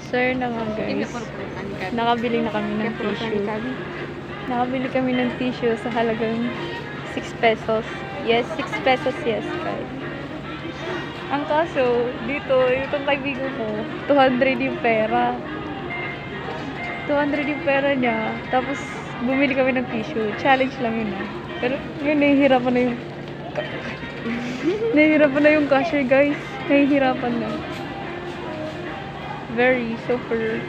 Sir na nga guys. Nakabili na kami ng tissue. Nakabili kami ng tissue sa halagang 6 pesos. Yes, 6 pesos, yes guys. Ang kaso, dito, itong kaibigan ko, 200 yung pera. 200 yung pera niya. Tapos, bumili kami ng tissue. Challenge lang yun ah. Pero, yun, nahihirapan na yung nahihirapan na yung cashier guys. Nahihirapan na. Very, super,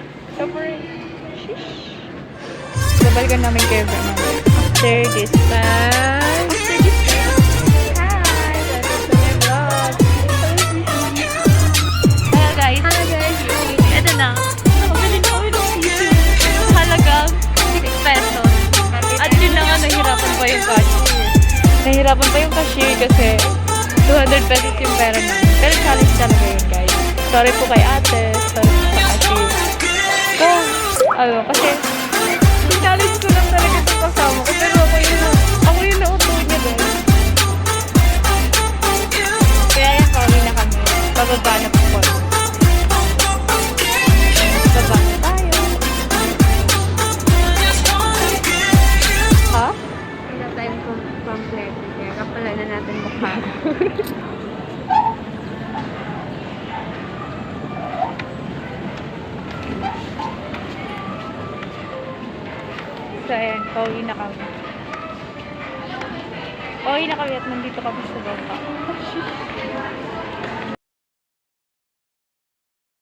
shish. Babalikan namin kayo after this time. Hi! Welcome to my vlog. Hello guys. Ito na. Nakabili na kami ng tissue. Halagang 6 pesos. At yun na nga, nahihirapan pa yung cashier. Nahihirapan pa yung cashier kasi 200 pesos yung pera namin. Pero challenge talaga yun guys. Sorry po kay ate. Sorry po sa cashier. Kasi challenge ko lang talaga itong kasama ko. Pero ako yung nauto niya doon. Kaya yan, pauwi na kami. Bababa na po ko. Bababa na tayo. Ha? Wala tayong kompleto. Kaya kapala na natin mukha. So, ayan. Pauwi na kami. Pauwi na kami at nandito kami sa baba.